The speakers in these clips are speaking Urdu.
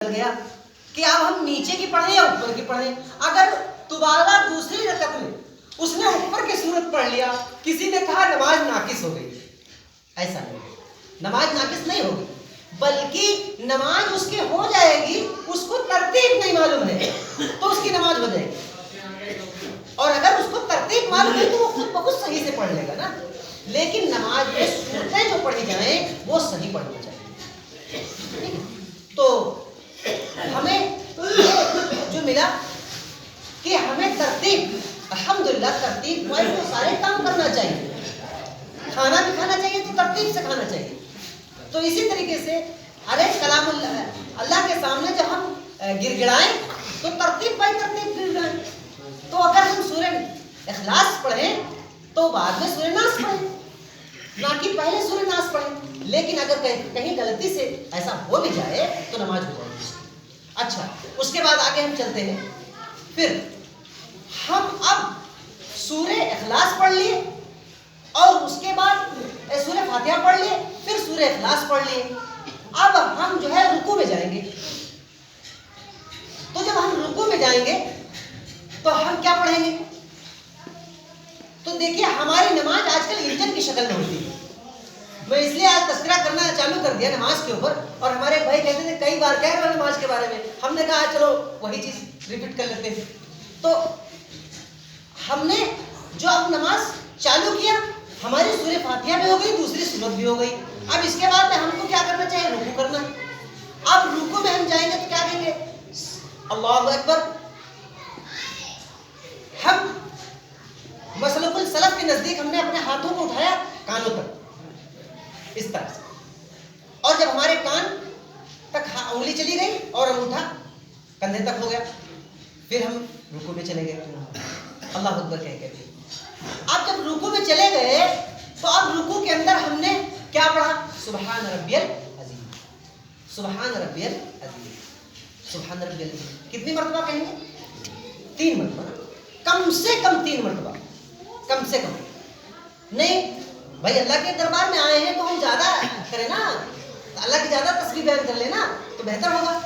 گیا کہ اب ہم نیچے کی پڑھیں یا اوپر کی پڑھیں. اگر دوبارہ دوسری رکعت میں اس نے اوپر کی صورت پڑھ لیا, کسی نے کہا نماز ناقص ہو گئی. ایسا نہیں, نماز ناقص نہیں ہوگی, بلکہ نماز اس کی ہو جائے گی. اس کو ترتیب نہیں معلوم ہے تو اس کی نماز ہو جائے گی, اور اگر اس کو ترتیب معلوم ہے تو وہ خود بخود صحیح سے پڑھ لے گا نا. لیکن نماز میں صورتیں جو پڑھی جائیں وہ صحیح پڑھنی چاہیے. تو ہمیں جو ملا کہ ہمیں ترتیب, الحمدللہ ترتیب والے کو سارے کام کرنا چاہیے. کھانا بھی کھانا چاہیے تو ترتیب سے کھانا چاہیے. تو اسی طریقے سے ارے کلام اللہ کے سامنے جب ہم گر گڑائیں تو ترتیب بائی ترتیب گر گڑائیں. تو اگر ہم سورہ اخلاص پڑھیں تو بعد میں سورہ ناس پڑھیں, نہ کہ پہلے سورہ ناس پڑھیں. لیکن اگر کہیں غلطی سے ایسا ہو بھی جائے تو نماز ہو جائے گی. اچھا, اس کے بعد آگے ہم چلتے ہیں. پھر ہم اب سورہ اخلاص پڑھ لیے اور اس کے بعد سورہ فاتحہ پڑھ لیے, پھر سورہ اخلاص پڑھ لیے. اب ہم جو ہے رکوع میں جائیں گے. تو جب ہم رکوع میں جائیں گے تو ہم کیا پڑھیں گے؟ تو دیکھیے ہماری نماز آج کل انجن کی شکل میں ہوتی ہے. میں اس لیے آج تذکرہ کرنا چالو کر دیا نماز کے اوپر, اور ہمارے بھائی کہتے تھے کئی بار کہہ رہے نماز کے بارے میں. ہم نے کہا چلو وہی چیز ریپیٹ کر لیتے ہیں. تو ہم نے جو اب نماز چالو کیا, ہماری سورہ فاتحہ بھی ہو گئی, دوسری سورت بھی ہو گئی. اب اس کے بعد میں ہم کو کیا کرنا چاہیے؟ رکوع کرنا. اب رکوع میں ہم جائیں گے تو کیا کہیں گے؟ اللہ اکبر. ہم مسلک السلف کے نزدیک ہم نے اپنے ہاتھوں کو اٹھایا کانوں تک اس طرح سے, اور جب ہمارے کان تک انگلی چلی گئی اور انگوٹھا کندھے تک ہو گیا, پھر ہم رکوع میں چلے گئے اللہ اکبر کہہ کے. اب جب رکوع میں چلے گئے تو اب رکوع کے اندر ہم نے کیا پڑھا؟ سبحان ربی العظیم, سبحان ربی العظیم, سبحان ربی العظیم. کتنی مرتبہ کہیں گے؟ 3 مرتبہ, کم سے کم 3 مرتبہ, کم سے کم. نہیں بھائی اللہ کے دربار میں آئے ہیں تو ہم زیادہ کریں نا, اللہ کی زیادہ تسبیح بیان کر لینا تو بہتر ہوگا.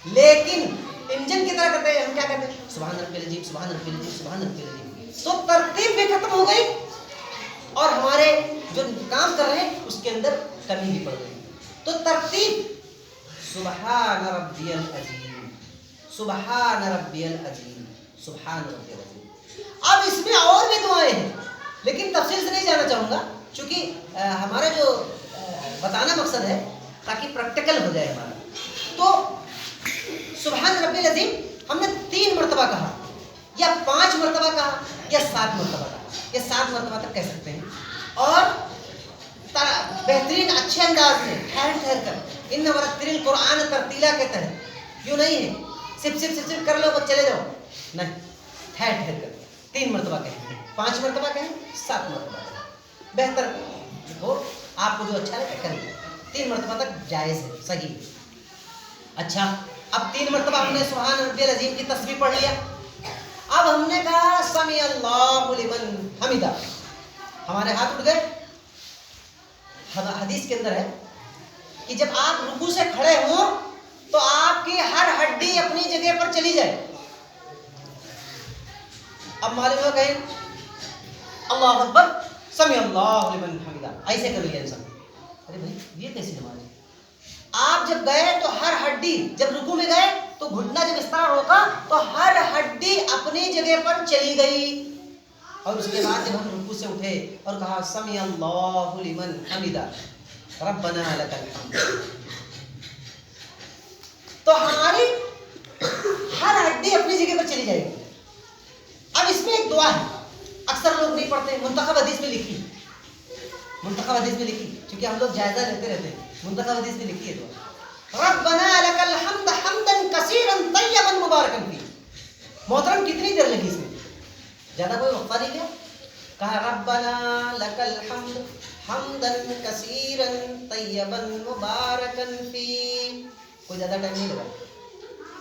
لیکن انجن کی طرح کرتے ہیں, ہم کیا کہتے ہیں؟ سبحان ربی العظیم, سبحان ربی العظیم, سبحان ربی العظیم. تو ترتیب بھی ختم ہو گئی اور ہمارے جو کام کر رہے ہیں اس کے اندر کمی بھی پڑ گئی. تو ترتیب سبحان ربی العظیم, سبحان ربی العظیم, سبحان ربی العظیم. اب اس میں اور بھی دعائیں ہیں لیکن تفصیل سے نہیں جانا چاہوں گا, چونکہ ہمارا جو بتانا مقصد ہے تاکہ پریکٹیکل ہو جائے ہمارا. تو سبحان ربی العظیم ہم نے 3 مرتبہ کہا یا 5 مرتبہ کہا یا 7 مرتبہ کہا, یا 7 مرتبہ تک کہہ سکتے ہیں. اور بہترین اچھے انداز میں ٹھہر ٹھہر کر, ان ورتل القرآن ترتیلا کے تحت, یوں نہیں ہے صرف کر لو بس چلے جاؤ, نہیں, ٹھہر ٹھہر کر 3 مرتبہ کہیں, 5 مرتبہ کہیں, 7 مرتبہ کہیں, بہتر ہو آپ کو جو اچھا لگے کریں. 3 مرتبہ تک جائز ہے, صحیح. اچھا, اب 3 مرتبہ ہم نے سبحان ربی العظیم کی تسبیح پڑھ لیا. اب ہم نے کہا سمیع اللہ لمن حمدہ, ہمارے ہاتھ اٹھ گئے. حدیث کے اندر ہے کہ جب آپ رکوع سے کھڑے ہوں تو آپ کی ہر ہڈی اپنی جگہ پر چلی جائے. اب معلوم ہو کہیں اللہ اکبر سمیع اللہ لمن حمدہ, ایسے کر لیا انسان. ارے بھائی یہ کیسی نماز ہے؟ آپ جب گئے تو ہر ہڈی, جب رکوع میں گئے تو گھٹنا جب اس طرح روکا تو ہر ہڈی اپنی جگہ پر چلی گئی. اور اس کے بعد جب ہم رکوع سے اٹھے اور کہا سمیع اللہ لمن حمدہ ربنا لک الحمد, تو ہماری ہر ہڈی اپنی جگہ پر چلی جائے گی. اب اس میں ایک دعا ہے, اکثر لوگ نہیں پڑھتے, منتخب حدیث میں لکھی, منتخب حدیث میں لکھی, کیونکہ ہم لوگ جائزہ لیتے رہتے ہیں. منتخب حدیث میں لکھی ہے دعا, ربنا لک الحمد حمدا کثیرا طیبا مبارکا فیہ. محترم کتنی دیر لگی اس میں؟ زیادہ کوئی وقفہ نہیں کیا, کہا ربنا لک الحمد حمدا کثیرا طیبا مبارکا فیہ, کوئی زیادہ ٹائم نہیں لگا.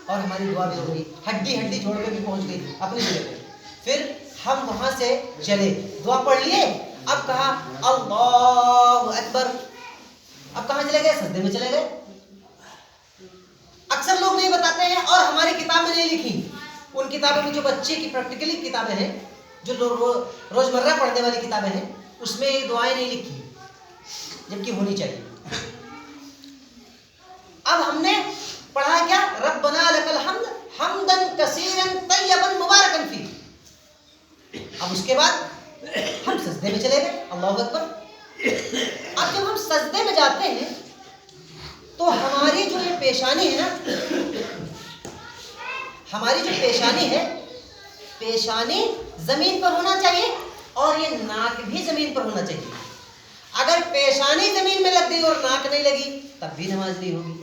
اور ہماری دعا بھی ہو گئی, ہڈی ہڈی جوڑ کے بھی پہنچ گئی اپنی جگہ پہ. پھر ہم وہاں سے چلے, دعا پڑھ لیے. اب کہا اللہ اکبر, اب کہاں چلے گئے؟ سجدے میں چلے گئے. اکثر لوگ نہیں بتاتے ہیں اور ہماری کتاب میں نہیں لکھی. ان کتابوں میں جو بچے کی پریکٹیکلی کتابیں ہیں، جو روزمرہ پڑھنے والی کتابیں ہیں، اس میں یہ دعائیں نہیں لکھی جبکہ ہونی چاہیے. اب ہم نے پڑھا کیا؟ ربنا لک الحمد حمدا کثیرا طیبا مبارکا فیہ. اب اس کے بعد ہم سجدے میں چلے گئے. اللہ اکبر. اب جب ہم سجدے میں جاتے ہیں تو ہماری جو یہ پیشانی ہے نا، ہماری جو پیشانی ہے، پیشانی زمین پر ہونا چاہیے اور یہ ناک بھی زمین پر ہونا چاہیے. اگر پیشانی زمین میں لگ گئی اور ناک نہیں لگی تب بھی نماز نہیں ہوگی،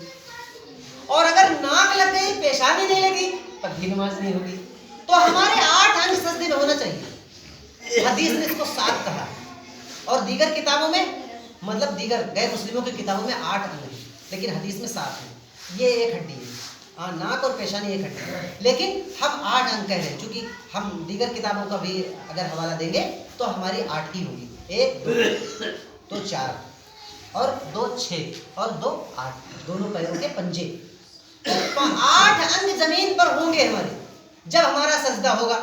اور اگر ناک لگ گئی پیشانی نہیں لگی تب بھی نماز نہیں ہوگی. تو ہمارے 8 انگ سجدے میں ہونا چاہیے. حدیث نے اس کو 7 کہا، اور دیگر کتابوں میں، مطلب دیگر غیر مسلموں کی کتابوں میں 8 انگ ہیں، لیکن حدیث میں 7 ہیں. یہ ایک ہڈی ہے. ہاں، ناک اور پیشانی ایک ہڈی ہے، لیکن ہم 8 انگ کہہ رہے ہیں چونکہ ہم دیگر کتابوں کا بھی اگر حوالہ دیں گے تو ہماری 8 ہی ہوگی. 1 2 4 اور 2 6 اور 2 8، دونوں پیروں کے پنجے. 8 انگ زمین پر ہوں گے ہمارے جب ہمارا سجدہ ہوگا.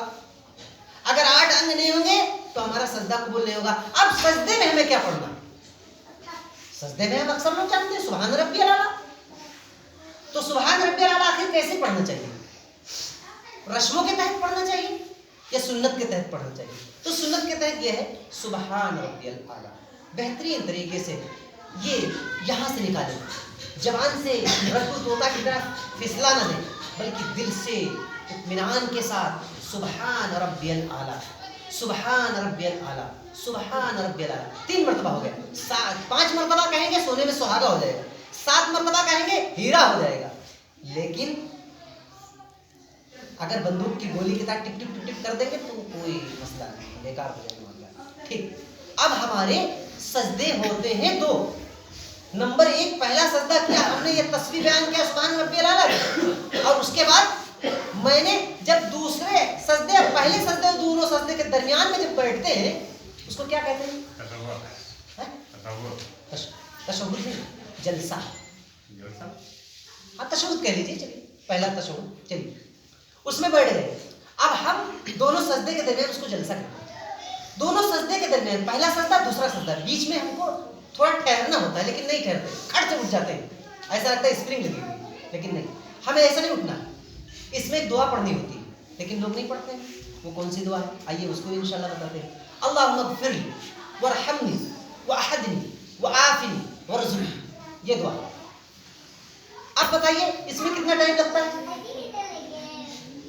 اگر 8 انگ نہیں ہوں گے تو ہمارا سجدہ قبول نہیں ہوگا. اب سجدے میں ہمیں کیا پڑھنا؟ سجدے میں ہم اکثر لوگ جانتے ہیں سبحان ربی الاعلیٰ. تو سبحان ربی الاعلیٰ آخر کیسے پڑھنا چاہیے؟ رسموں کے تحت پڑھنا چاہیے یا سنت کے تحت پڑھنا چاہیے؟ تو سنت کے تحت یہ ہے سبحان ربی الاعلیٰ. بہترین طریقے سے یہ یہاں سے نکالیں، زبان سے رٹو طوطا کی طرح پھسلا نہ دیں، بلکہ دل سے اطمینان کے ساتھ سبحان ربی الاعلیٰ، سبحان ربی الاعلیٰ، سبحان ربی الاعلیٰ. 3 مرتبہ ہو گیا. 5 مرتبہ کہیں گے سونے میں سہاگا ہو جائے گا. 7 مرتبہ کہیں گے ہیرا ہو جائے گا. لیکن اگر بندوق کی گولی کے ساتھ ٹپ ٹپ ٹپ ٹپ کر دیں گے تو کوئی مسئلہ نہیں، بیکار ہو جائے گا. ٹھیک. اب ہمارے سجدے ہوتے ہیں 2. نمبر 1 پہلا سجدہ کیا ہم نے، یہ تسبیح بیان کیا سبحان ربی الاعلیٰ، اور اس کے بعد میں نے جب دوسرے سجدے، پہلے سجدے اور دونوں سجدے کے درمیان میں جب بیٹھتے ہیں اس کو کیا کہتے ہیں؟ تشہد نہیں، جلسہ. ہاں تشہد کہہ لیجیے. چلیے پہلا تشہد، چلیے اس میں بیٹھ گئے. اب ہم دونوں سجدے کے درمیان اس کو جلسہ کرتے ہیں. دونوں سجدے کے درمیان پہلا سجدہ دوسرا سجدہ، بیچ میں ہم کو تھوڑا ٹھہرنا ہوتا ہے لیکن نہیں ٹھہرتے، کھٹ سے اٹھ جاتے ہیں. ایسا لگتا ہے اسپرنگ لگی ہوئی، لیکن نہیں، ہمیں ایسا نہیں اٹھنا. اس میں ایک دعا پڑھنی ہوتی ہے لیکن لوگ نہیں پڑھتے ہیں. وہ کون سی دعا ہے؟ آئیے اس کو انشاءاللہ بتاتے ہیں. اللہم اغفر لی وارحمنی واحدنی وعافنی وارزقنی. یہ دعا. اب بتائیے اس میں کتنا ٹائم لگتا ہے؟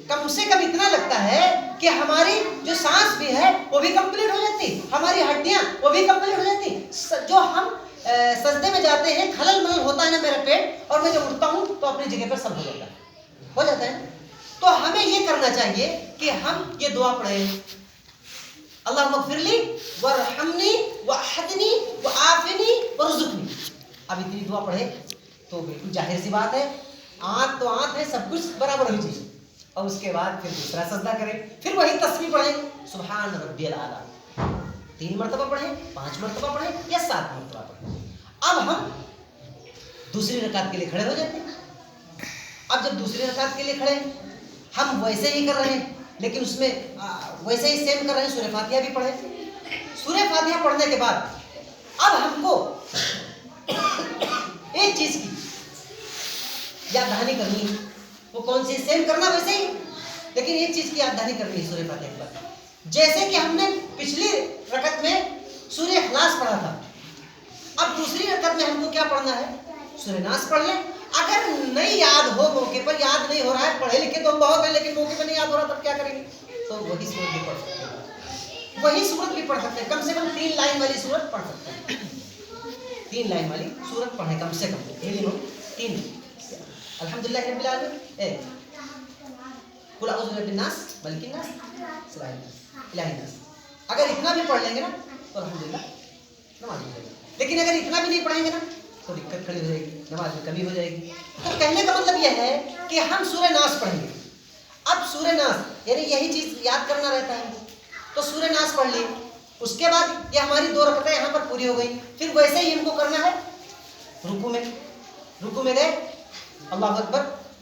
کم سے کم اتنا لگتا ہے کہ ہماری جو سانس بھی ہے وہ بھی کمپلیٹ ہو جاتی، ہماری ہڈیاں وہ بھی کمپلیٹ ہو جاتی. جو ہم سجدے میں جاتے ہیں کھلل ملل ہوتا ہے نا میرا پیٹ، اور میں جب اٹھتا ہوں تو اپنی جگہ پر سب ہو جاتا ہے. تو ہمیں یہ کرنا چاہیے کہ ہم یہ دعا پڑھیں، اللہم اغفر لی وارحمنی واحدنی وعافنی وارزقنی. اب اتنی دعا پڑھے تو بالکل ظاہر سی بات ہے، آنکھ تو آنکھ ہے، سب کچھ برابر ہونی چاہیے. اور اس کے بعد پھر دوسرا سجدہ کریں، پھر وہی تسبیح پڑھیں سبحان ربی الاعلیٰ. 3 مرتبہ پڑھیں، 5 مرتبہ پڑھیں یا 7 مرتبہ پڑھیں. اب ہم دوسری رکعت کے لیے کھڑے ہو جاتے ہیں. اب جب دوسری رکعت کے لیے کھڑے ہیں ہم ویسے ہی کر رہے ہیں، لیکن اس میں ویسے ہی سیم کر رہے ہیں. سورہ فاتحہ بھی پڑھیں. سورہ فاتحہ پڑھنے کے بعد اب ہم کو ایک چیز کی یاد دہانی کرنی ہے. وہ کون سی؟ سیم کرنا ویسے ہی، لیکن ایک چیز کی یاد دہانی کرنی ہے سورہ فاتحہ کے بعد. جیسے کہ ہم نے پچھلی رکعت میں سورہ اخلاص پڑھا تھا، اب دوسری رکعت میں ہم کو کیا پڑھنا ہے؟ سورہ ناس پڑھ لیں. اگر نہیں یاد ہو، موقع پر یاد نہیں ہو رہا ہے، پڑھے لکھے تو ہم بہت ہیں لیکن موقع پر نہیں یاد ہو رہا، تب کیا کریں گے؟ تو وہی سورت بھی پڑھ سکتے ہیں، وہی سورت بھی پڑھ سکتے ہیں. کم سے کم 3 لائن والی سورت پڑھ سکتے ہیں. 3 لائن والی سورت پڑھیں کم سے کم، منیمم 3. الحمدللہ رب العالمین، قل اعوذ برب الناس ملک الناس الہ الناس. اگر اتنا بھی پڑھ لیں گے نا تو الحمدللہ نماز ہو جائے گی. لیکن اگر اتنا بھی نہیں پڑھیں گے نا تو دقت کھڑی ہو جائے گی، نماز میں کمی ہو جائے گی. تو کہنے کا مطلب یہ ہے کہ ہم سورہ ناس پڑھیں گے. اب سورہ ناس یعنی یہی چیز یاد کرنا رہتا ہے، تو سورہ ناس پڑھ لی. اس کے بعد یہ ہماری 2 رکعتیں یہاں پر پوری ہو گئی. پھر ویسے ہی ہم کو کرنا ہے رکوع میں. رکوع میں گئے، اللہ اکبر،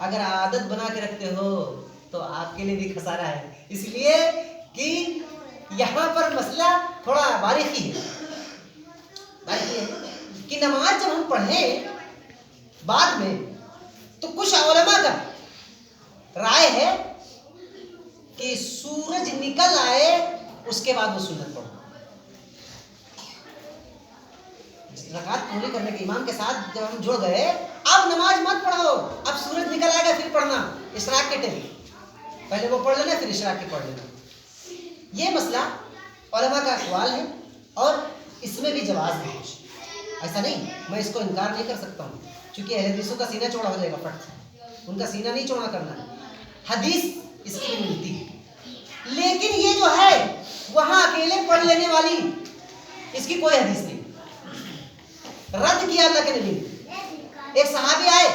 اگر عادت بنا کے رکھتے ہو تو آپ کے لیے بھی خسارہ ہے، اس لیے کہ یہاں پر مسئلہ تھوڑا باریکی ہے کہ نماز جب ہم پڑھیں بعد میں تو کچھ علماء کا رائے ہے کہ سورج نکل آئے اس کے بعد وہ سنت پڑھو، رکعت پوری کرنے کے امام کے ساتھ جب ہم جڑ گئے اب نماز مت پڑھو، اب سورج نکل آئے گا پھر پڑھنا اشراق کے ٹائم، پہلے وہ پڑھ لینا پھر اشراق کے پڑھ لینا۔ یہ مسئلہ علماء کا اقوال ہے اور اس میں بھی جواز ہے، ایسا نہیں، میں اس کو انکار نہیں کر سکتا ہوں، چونکہ اہل حدیثوں کا سینہ چوڑا ہو جائے گا، پٹ ان کا سینہ نہیں چوڑا کرنا ہے، حدیث اس کی بھی ملتی ہے، لیکن یہ جو ہے وہاں اکیلے پڑھ لینے والی اس کی کوئی حدیث نہیں، رد کیا اللہ کے نبی نے۔ ایک صحابی آئے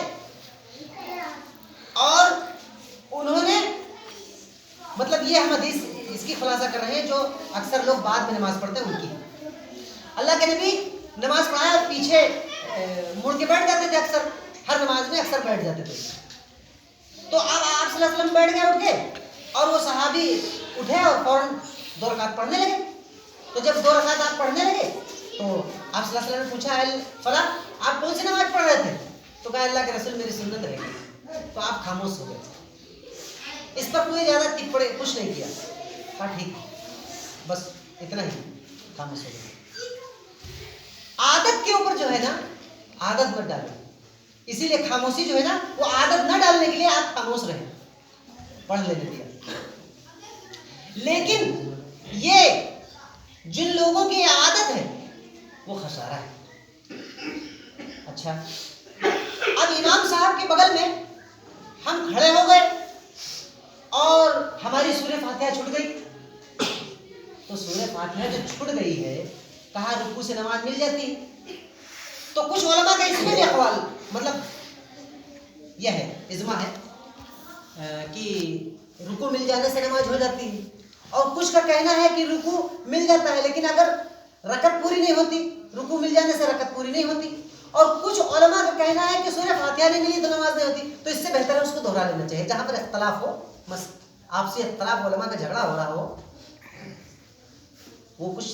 اور انہوں نے مطلب یہ ہم حدیث اس کی خلاصہ کر رہے ہیں جو اکثر لوگ بعد میں نماز پڑھتے ہیں ان کی، اللہ کے نبی نماز پڑھایا اور پیچھے مڑ کے بیٹھ جاتے تھے، اکثر ہر نماز میں اکثر بیٹھ جاتے تھے، تو اب آپ صلی اللہ علیہ وسلم بیٹھ گئے اٹھ کے اور وہ صحابی اٹھے اور فوراً 2 رکعت پڑھنے لگے، تو جب 2 رکعت آپ پڑھنے لگے تو آپ صلی اللہ علیہ وسلم نے پوچھا فلاں آپ کون سی نماز پڑھ رہے تھے؟ تو کہا اللہ کے رسول میری سنت رہ گئی، تو آپ خاموش ہو گئے، اس پر کوئی زیادہ ٹپڑے کچھ نہیں کیا، کہا ٹھیک بس اتنا ہی، خاموش ہو گئے۔ عادت کے اوپر جو ہے نا عادت مت ڈالیں، اسی لیے خاموشی جو ہے نا وہ عادت نہ ڈالنے کے لیے آپ خاموش رہیں، پڑھ لینے دیا، لیکن یہ جن لوگوں کی عادت ہے وہ خسارہ ہے۔ اچھا اب امام صاحب کے بغل میں ہم کھڑے ہو گئے اور ہماری سورہ فاتحہ چھوٹ گئی، تو سورہ فاتحہ جو چھوٹ گئی ہے کہا رکوع سے نماز مل جاتی ہے، تو کچھ علماء کا اس میں بھی اقوال مطلب یہ ہے اجماع ہے کہ رکوع مل جانے سے نماز ہو جاتی ہے، اور کچھ کا کہنا ہے کہ رکوع مل جاتا ہے لیکن اگر رکعت پوری نہیں ہوتی، رکوع مل جانے سے رکعت پوری نہیں ہوتی، اور کچھ علماء کا کہنا ہے کہ سورہ فاتحہ نہیں ملی تو نماز نہیں ہوتی، تو اس سے بہتر ہے اس کو دہرا لینا چاہیے، جہاں پر اختلاف ہو، آپسی اختلاف علماء کا جھگڑا ہو رہا ہو، وہ کچھ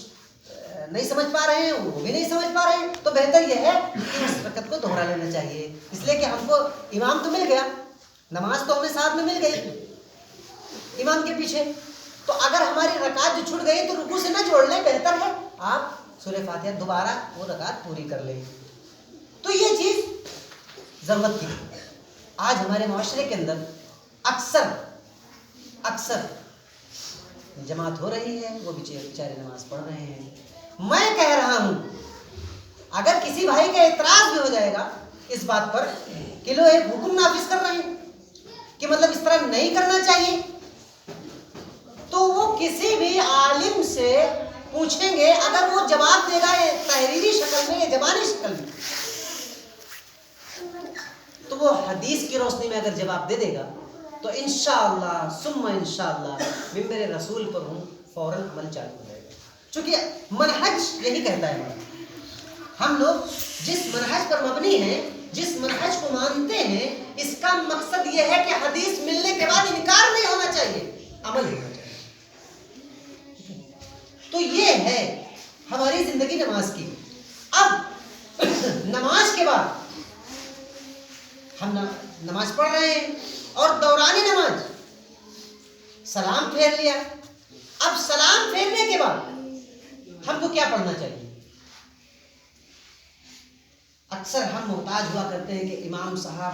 نہیں سمجھ پا رہے ہیں وہ بھی نہیں سمجھ پا رہے ہیں، تو بہتر یہ ہے کہ اس رکعت کو دہرا لینا چاہیے، اس لیے کہ ہم کو امام تو مل گیا، نماز تو ہمیں ساتھ میں مل گئی امام کے پیچھے، تو اگر ہماری رکعت جو چھوٹ گئی تو رکوع سے نہ جوڑ لیں، بہتر ہے آپ سورہ فاتحہ دوبارہ وہ رکعت پوری کر لیں۔ تو یہ چیز ضرورت کی، آج ہمارے معاشرے کے اندر اکثر جماعت ہو رہی ہے، وہ بیچارے نماز پڑھ رہے ہیں، میں کہہ رہا ہوں اگر کسی بھائی کا اعتراض بھی ہو جائے گا اس بات پر کہ لوگ ایک حکم نافذ کر رہے ہیں کہ مطلب اس طرح نہیں کرنا چاہیے، تو وہ کسی بھی عالم سے پوچھیں گے، اگر وہ جواب دے گا تحریری شکل میں یا زبانی شکل میں، تو وہ حدیث کی روشنی میں اگر جواب دے دے گا تو انشاءاللہ ثم انشاءاللہ منبر رسول پر ہوں فوراً عمل چالو ہو جائے گا، چونکہ منہج یہی کہتا ہے، ہم لوگ جس منہج پر مبنی ہیں، جس منہج کو مانتے ہیں، اس کا مقصد یہ ہے کہ حدیث ملنے کے بعد انکار نہیں ہونا چاہیے، عمل ہونا چاہیے، تو یہ ہے ہماری زندگی نماز کی۔ اب نماز کے بعد ہم نماز پڑھ رہے ہیں اور دورانی نماز سلام پھیر لیا، اب سلام پھیرنے کے بعد ہم کو کیا پڑھنا چاہیے؟ اکثر ہم محتاج ہوا کرتے ہیں کہ امام صاحب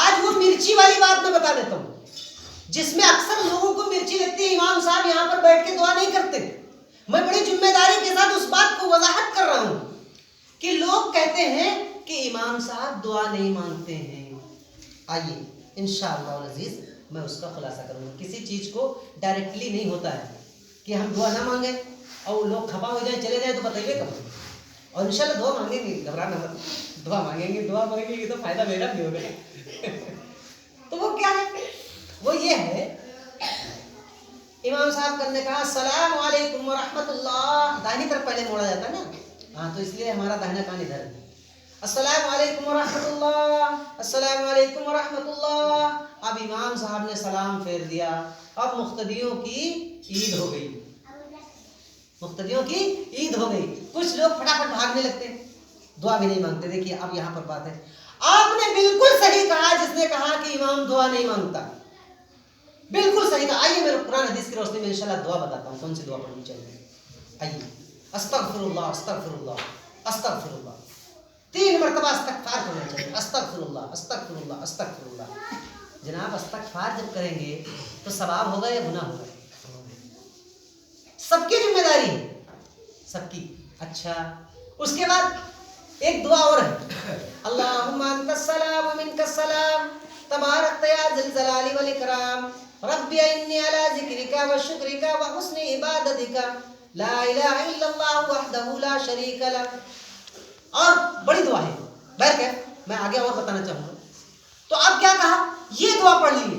آج وہ مرچی والی بات میں بتا دیتا ہوں جس میں اکثر لوگوں کو مرچی لگتی ہے، امام صاحب یہاں پر بیٹھ کے دعا نہیں کرتے، میں بڑی ذمہ داری کے ساتھ اس بات کو وضاحت کر رہا ہوں کہ لوگ کہتے ہیں کہ امام صاحب دعا نہیں مانگتے ہیں۔ آئیے انشاءاللہ العزیز میں اس کا خلاصہ کروں گا، کسی چیز کو ڈائریکٹلی نہیں ہوتا ہے کہ ہم دعا نہ مانگیں اور لوگ کھپا ہو جائیں چلے جائیں تو بتائیے کب، اور انشاءاللہ دعا مانگیں گے، گھبرانا مت، دعا مانگیں گے تو فائدہ میرا بھی ہوگا تو وہ کیا ہے، وہ یہ ہے امام صاحب کرنے کہا السلام علیکم ورحمۃ اللہ، داہنی طرف پہلے موڑا جاتا ہے نا، ہاں تو اس لیے ہمارا داہنا کان ادھر ہے، السلام علیکم ورحمۃ اللہ، السلام علیکم ورحمۃ اللہ. اب امام صاحب نے سلام پھیر دیا. اب مقتدیوں کی عید ہو گئی، مقتدیوں کی عید ہو گئی. کچھ لوگ پھٹافٹ بھاگنے لگتے ہیں، دعا بھی نہیں مانگتے. دیکھیے اب یہاں پر بات ہے، آپ نے بالکل صحیح کہا جس نے کہا کہ امام دعا نہیں مانگتا، بالکل صحیح کہا. آئیے میں قرآن حدیث کی روشنی میں انشاءاللہ دعا بتاتا ہوں کون سی دعا پڑھنی چاہیے. آئیے. استغفر اللہ، استغفر اللہ، استغفر اللہ. 3 مرتبہ استغفار کرنا چاہیے. استغفر اللہ، استغفر اللہ، استغفر اللہ. جناب استغفار جب کریں گے تو ثواب ہوگا یا گناہ ہوگا؟ سب کی ذمہ داری ہے، سب کی. اچھا اس کے بعد ایک دعا اور ہے، اللہم انت السلام ومنک السلام تبارک یا ذی الجلال والاکرام رب انی علی ذکرک و شکرک و حسن عبادتک لا الہ الا اللہ وحدہ لا شریک لہ. اور بڑی دعا ہے، بہرکیف میں آگے اور بتانا چاہوں گا. تو اب کیا کہا، یہ دعا پڑھ لیے.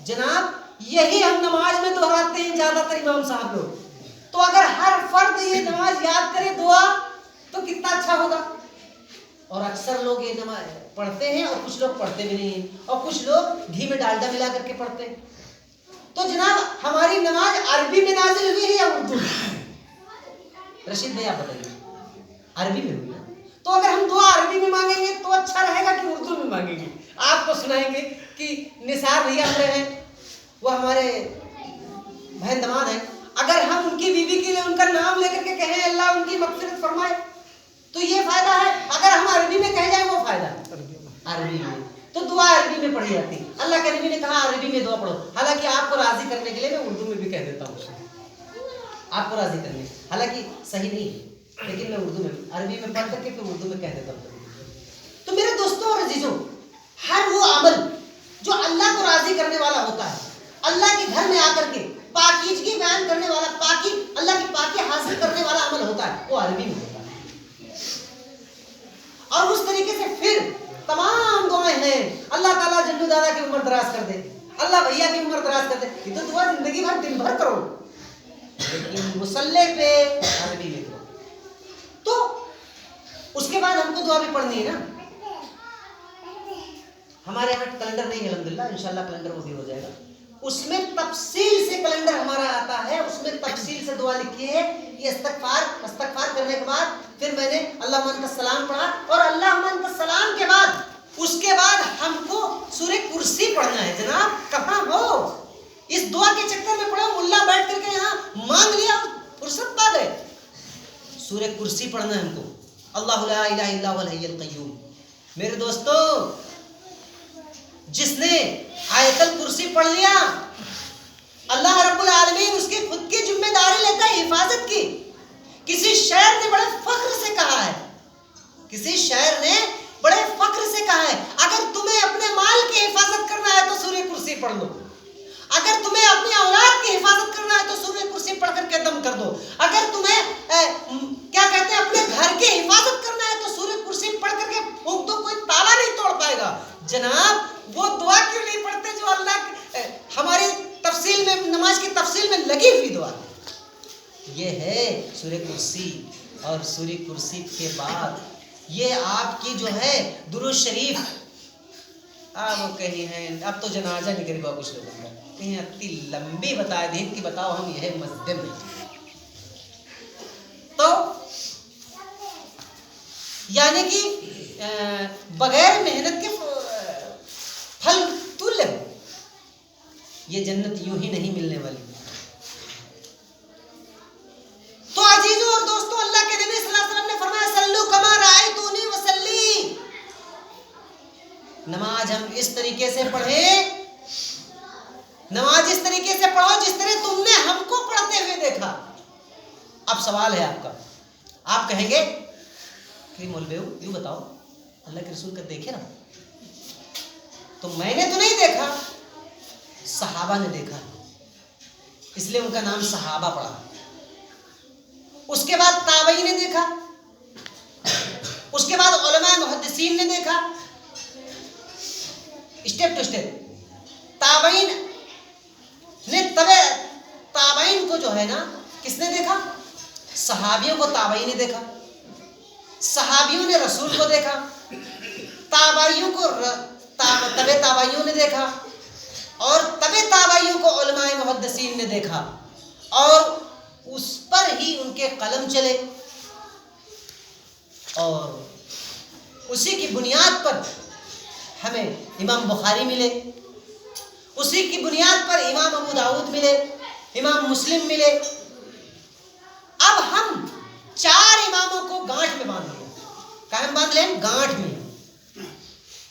جناب یہی ہم نماز میں دہراتے ہیں زیادہ تر امام صاحب لوگ. تو اگر ہر فرد یہ نماز یاد کرے دعا تو کتنا اچھا ہوگا. اور اکثر لوگ یہ نماز پڑھتے ہیں اور کچھ لوگ پڑھتے بھی نہیں ہیں، اور کچھ لوگ گھی میں ڈالڈا ملا کر کے پڑھتے ہیں. تو جناب ہماری نماز عربی میں نازل ہوئی ہے یا اردو میں؟ رشید بھائی آپ بتائیے. عربی میں ہوئی. تو اگر ہم دعا عربی میں مانگیں گے تو اچھا رہے گا کہ اردو میں مانگیں گے؟ آپ کو سنائیں گے کہ نثار بھیا ہمارے ہیں، وہ ہمارے بہن داماد ہیں. اگر ہم ان کی بیوی کے لیے ان کا نام لے کر کے کہیں اللہ ان کی مغفرت فرمائے تو یہ فائدہ ہے. اگر ہم عربی میں کہہ جائیں وہ فائدہ ہے. عربی میں تو دعا عربی میں پڑھی جاتی. اللہ کے نبی نے کہا عربی میں دعا پڑھو. حالانکہ آپ کو راضی کرنے کے لیے میں اردو میں بھی کہہ دیتا ہوں، آپ کو راضی کرنے، حالانکہ صحیح نہیں ہے، لیکن میں اردو میں عربی میں پڑھ کر کے پھر اردو میں کہہ دیتا ہوں. تو میرے دوستوں اور عزیزوں، ہر وہ عمل جو اللہ کو راضی کرنے والا ہوتا ہے، اللہ کے گھر میں آ کر کے پاکیزگی بیان کرنے والا، پاکی اللہ کی پاکی حاصل کرنے والا عمل ہوتا ہے، وہ عربی میں ہوتا ہے. اور اس طریقے سے پھر تمام دعائیں ہیں، اللہ تعالیٰ جنو دادا کی عمر دراز کر دے، اللہ بھیا کی عمر دراز کر دے. یہ تو دعا زندگی بھر دن بھر کرو، لیکن مصلی پہ عربی میں کرو. تو اس کے بعد ہم کو دعا بھی پڑھنی ہے نا. ہمارے یہاں کیلنڈر نہیں ہے الحمدللہ، انشاءاللہ کیلنڈر وہ بھی ہو جائے گا. اس میں تفصیل سے کیلنڈر ہمارا آتا ہے، اس میں تفصیل سے دعا لکھی ہے. یہ استغفار کرنے کے بعد پھر میں نے اللہم انت السلام پڑھا، اور اللہم انت السلام کے بعد اس کے بعد ہم کو سورہ کرسی پڑھنا ہے. جناب کہاں ہو، اس دعا کے چکر میں پڑھو، ملا بیٹھ کر کے یہاں مانگ لیا فرصت پا گئے. سورہ کرسی پڑھنا ہے ہم کو. اللہ لا الہ الا هو الحی القیوم. میرے دوستو جس نے آیت الکرسی پڑھ لیا، اللہ رب العالمین اس کی خود کی ذمہ داری لیتا ہے حفاظت کی. کسی شاعر نے بڑے فخر سے کہا ہے، کسی شاعر نے بڑے فخر سے کہا ہے، اگر تمہیں اپنے مال کی حفاظت کرنا ہے تو سورہ کرسی پڑھ لو. اگر تمہیں اپنی اولاد کی حفاظت کرنا ہے تو سورہ کرسی پڑھ کر کے دم کر دو. اگر تمہیں کیا کہتے ہیں اپنے گھر کی حفاظت کرنا ہے تو سورہ کرسی پڑھ کر کے پھونک دو، کوئی تالا نہیں توڑ پائے گا. جناب وہ دعا کیوں نہیں پڑھتے جو اللہ ہماری تفصیل میں، نماز کی تفصیل میں لگی ہوئی دعا؟ یہ ہے سورہ کرسی. اور سورہ کرسی کے بعد یہ آپ کی جو ہے درود شریف. وہ کہیں ہیں اب تو جنازہ نکل گیا کچھ لوگوں کا، کہیں اتنی لمبی بتا دی کہ بتاؤ ہم یہ مسجد میں. تو یعنی کہ بغیر محنت کے پھل تولے ہو، یہ جنت یوں ہی نہیں ملنے والی. تو عزیزوں اور دوستوں، اللہ کے نبی صلی اللہ علیہ وسلم نے فرمایا صلو کما رأیتونی وصلی. نماز ہم اس طریقے سے پڑھیں، نماز اس طریقے سے پڑھو جس طرح تم نے ہم کو پڑھتے ہوئے دیکھا. اب سوال ہے آپ کا، آپ کہیں گے کہ مولوی یوں بتاؤ اللہ کے رسول کا دیکھے نا؟ تو میں نے تو نہیں دیکھا، صحابہ نے دیکھا، اس لیے ان کا نام صحابہ پڑا. اس کے بعد تابعین نے دیکھا، اس کے بعد علماء محدثین نے دیکھا، اسٹیپ ٹو اسٹیپ. تابعین نے تابعین کو جو ہے نا کس نے دیکھا؟ صحابیوں کو تابعین نے دیکھا. صحابیوں نے رسول کو دیکھا، تابعیوں کو تبع تابعیوں نے دیکھا، اور تبع تابعیوں کو علماء محدثین نے دیکھا، اور اس پر ہی ان کے قلم چلے، اور اسی کی بنیاد پر ہمیں امام بخاری ملے، اسی کی بنیاد پر امام ابو داؤد ملے، امام مسلم ملے۔ اب ہم 4 اماموں کو گانٹھ میں باندھ لیں، کہاں باندھ لیں؟ گانٹھ میں۔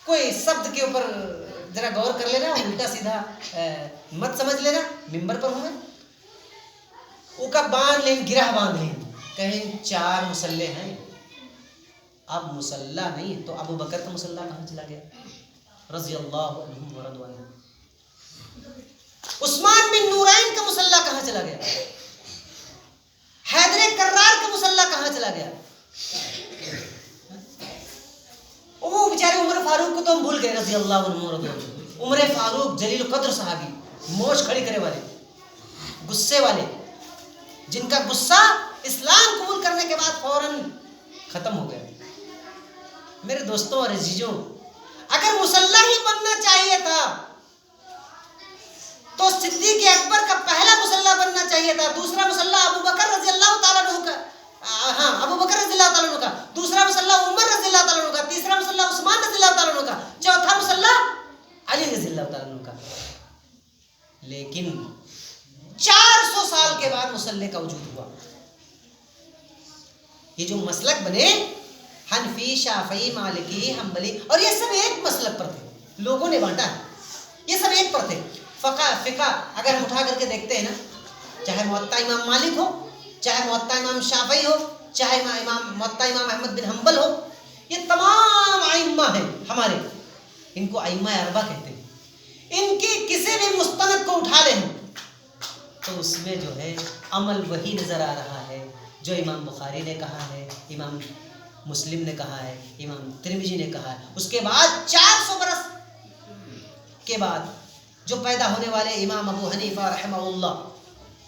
کوئی شبد کے اوپر ذرا غور کر لینا، الٹا سیدھا مت سمجھ لینا، ممبر پر ہوں وہ کا باندھ لیں، گرہ باندھ لیں، کہیں 4 مسلح ہیں۔ اب مسلح نہیں تو ابو بکر کا مسلح کہاں چلا گیا رضی اللہ عنہ ورضوا عنہ؟ عثمان بن نورین کا مسلح کہاں چلا گیا؟ حیدر کرار کا مسلح کہاں چلا گیا؟ وہ بیچارے عمر فاروق کو تو ہم بھول گئے رضی اللہ عنہ ورضوا عنہ۔ عمر فاروق جلیل القدر صحابی، موچ کھڑی کرے والے، غصے والے، جن کا غصہ اسلام قبول کرنے کے بعد فوراً ختم ہو گیا۔ میرے دوستوں اور عزیزوں، اگر مسلح ہی بننا چاہیے تھا تو صدیق اکبر کا پہلا مسلح بننا چاہیے تھا، دوسرا مسلح ابو بکر رضی اللہ تعالیٰ عنہ کا، ابو بکر رضی اللہ تعالیٰ عنہ کا، دوسرا مسلح عمر رضی اللہ تعالیٰ عنہ کا، تیسرا مسلح عثمان رضی اللہ تعالیٰ عنہ کا، چوتھا مسلح علی رضی اللہ تعالیٰ عنہ کا۔ لیکن 400 سال کے بعد مسلح کا وجود ہوا۔ یہ جو مسلک بنے، حنفی، شافعی، مالکی، حنبلی، اور یہ سب ایک مسلک پر تھے، لوگوں نے بانٹا ہے، یہ سب ایک پر تھے۔ فقہ اگر ہم اٹھا کر کے دیکھتے ہیں نا، چاہے موطا امام مالک ہو، چاہے موطا امام شافعی ہو، چاہے موطا امام احمد بن حنبل ہو، یہ تمام ائمہ ہیں ہمارے، ان کو ائمہ اربعہ کہتے ہیں۔ ان کی کسی بھی مستند کو اٹھا لیں تو اس میں جو ہے عمل وہی نظر آ رہا ہے جو امام بخاری نے کہا ہے، امام مسلم نے کہا ہے، امام ترمذی نے کہا ہے۔ اس کے بعد 400 برس کے بعد جو پیدا ہونے والے امام ابو حنیفہ رحمہ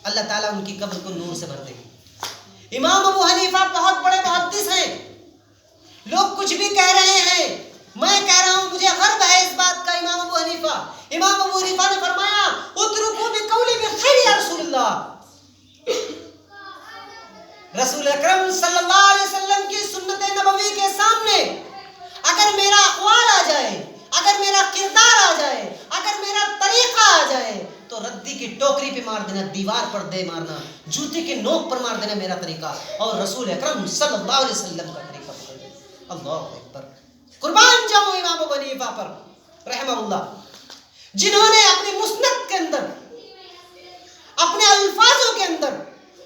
اللہ تعالیٰ ان کی قبر کو نور سے بھر دے۔ امام ابو حنیفہ بہت بڑے محدث ہیں، لوگ کچھ بھی کہہ رہے ہیں، میں کہہ رہا ہوں مجھے غرب ہے اس بات کا۔ امام ابو حنیفہ نے فرمایا اترکوا بقولی بخیر یا رسول اللہ، رسول اکرم صلی اللہ علیہ وسلم کی سنت نبوی کے سامنے اگر میرا اقوال آ جائے، اگر میرا کردار آ جائے، اگر میرا طریقہ آ جائے تو ردی کی ٹوکری پہ مار دینا، دیوار پر دے مارنا، جوتے کے نوک پر مار دینا میرا طریقہ، اور رسول اکرم صلی اللہ علیہ وسلم کا طریقہ پکڑ دینا۔ اللہ اکبر، قربان جاؤں امام ابو حنیفہ پر رحمہ اللہ، جنہوں نے اپنی مسند کے اندر، اپنے الفاظوں کے اندر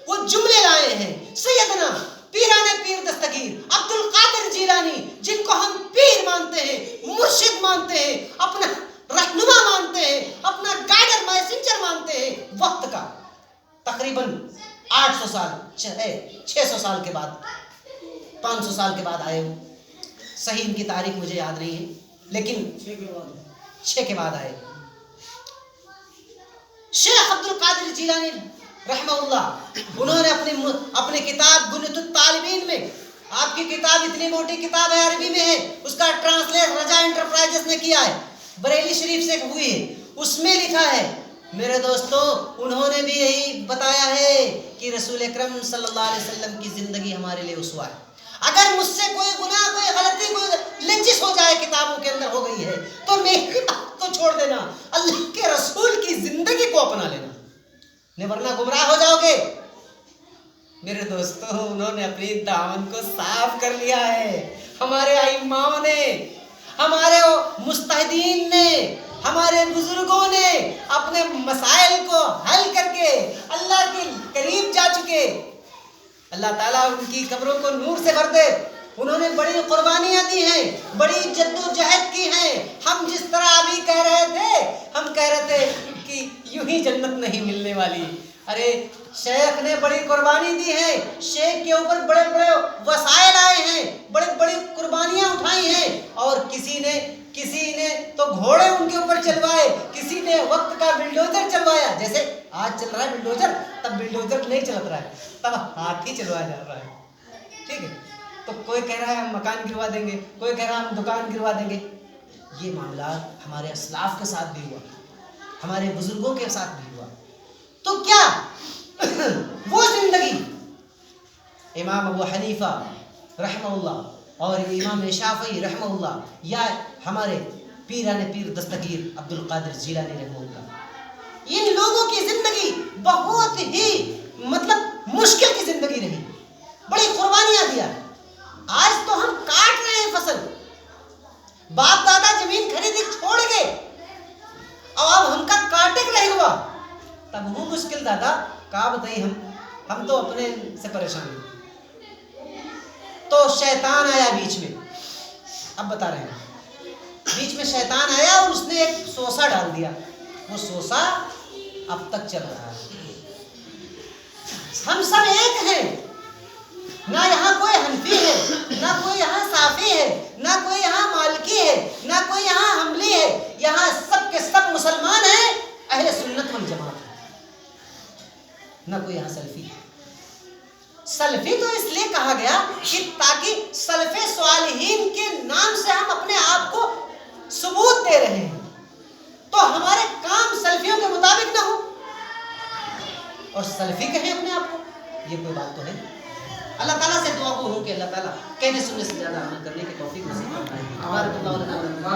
وہ جملے لائے ہیں، سیدنا پیرانے پیر دستگیر عبد القادر جیلانی، جن کو ہم پیر مانتے ہیں، مرشد مانتے ہیں، اپنا رہنما مانتے ہیں، اپنا گائیڈر میسنجر مانتے ہیں وقت کا، تقریباً 800 سال 600 سال کے بعد 500 سال کے بعد آئے ہو، صحیح ان کی تاریخ مجھے یاد نہیں ہے، لیکن 6 کے بعد آئے۔ شیخ عبد القادر جیلانی رحمہ اللہ، انہوں نے اپنی کتاب بنیۃ الطالبین میں، آپ کی کتاب اتنی موٹی کتاب ہے، عربی میں ہے، اس کا ٹرانسلیٹ رجا انٹرپرائزز نے کیا ہے، بریلی شریف سے ہوئی ہے، اس میں لکھا ہے میرے دوستوں، انہوں نے بھی یہی بتایا ہے کہ رسول اکرم صلی اللہ علیہ وسلم کی زندگی ہمارے لیے اسوہ ہے۔ اگر مجھ سے کوئی گناہ، کوئی غلطی، کوئی لنچس ہو جائے کتابوں کے اندر ہو گئی ہے تو میری بات کو چھوڑ دینا، اللہ کے رسول کی زندگی کو اپنا لینا، ورنہ گمراہ ہو جاؤ گے۔ میرے دوستوں، انہوں نے اپنی دامن کو صاف کر لیا ہے، ہمارے ائمہ نے، ہمارے مجتہدین نے، ہمارے بزرگوں نے اپنے مسائل کو حل کر کے اللہ کے قریب جا چکے۔ اللہ تعالیٰ ان کی قبروں کو نور سے بھر دے۔ انہوں نے بڑی قربانیاں دی ہیں، بڑی جد و جہد کی ہیں۔ ہم جس طرح ابھی کہہ رہے تھے، ہم کہہ رہے تھے کہ یوں ہی جنت نہیں ملنے والی، ارے شیخ نے بڑی قربانی دی ہے، شیخ کے اوپر بڑے بڑے وسائل آئے ہیں، بڑی بڑی قربانیاں اٹھائی ہیں، اور کسی نے تو گھوڑے ان کے اوپر چلوائے، کسی نے وقت کا بلڈوزر چلوایا، جیسے آج چل رہا ہے بلڈوزر، تب بلڈوزر نہیں چل رہا ہے، تب ہاتھی چلوایا جا رہا ہے، ٹھیک ہے؟ تو کوئی کہہ رہا ہے ہم مکان گروا دیں گے، کوئی کہہ رہا ہے ہم دکان گروا دیں گے. یہ معاملات ہمارے اسلاف کے ساتھ بھی ہوا، ہمارے بزرگوں کے ساتھ بھی ہوا. تو کیا وہ زندگی امام ابو حنیفہ رحمہ اللہ اور امام شافعی رحمہ اللہ یا ہمارے پیران پیر دستگیر عبد القادر جیلانی رحمہ اللہ، ان لوگوں کی زندگی بہت ہی مشکل کی زندگی رہی، بڑی قربانیاں دیا. آج تو ہم کاٹ رہے ہیں فصل، باپ دادا زمین خریدی چھوڑ گئے اور اب ہم کا کاٹے کا نہیں ہوا. تب وہ مشکل دادا کا بتائی ہم تو اپنے سے پریشان ہیں. تو شیطان آیا بیچ میں. اب بتا رہے ہیں، بیچ میں شیطان آیا اور اس نے ایک سوسا ڈال دیا. وہ سوسا اب تک چل رہا ہے. ہم سب ایک ہیں، نہ یہاں کوئی حنفی ہے، نہ کوئی یہاں صافی ہے، نہ کوئی یہاں مالکی ہے، نہ کوئی یہاں حنبلی ہے. یہاں سب کے سب مسلمان ہیں، اہل سنت والجماعت ہے. نہ کوئی یہاں سلفی ہے. سلفی تو اس لیے کہا گیا کہ تاکہ سلف صالحین کے نام سے ہم اپنے آپ کو ثبوت دے رہے ہیں، تو ہمارے کام سلفیوں کے مطابق نہ ہو اور سلفی کہیں اپنے آپ کو. یہ کوئی بات تو ہے. اللہ تعالیٰ سے دعا ہو کہ اللہ تعالیٰ کہنے سننے سے زیادہ عمل کرنے کی توفیق نصیب فرمائے. تبارک اللہ ورحمۃ اللہ.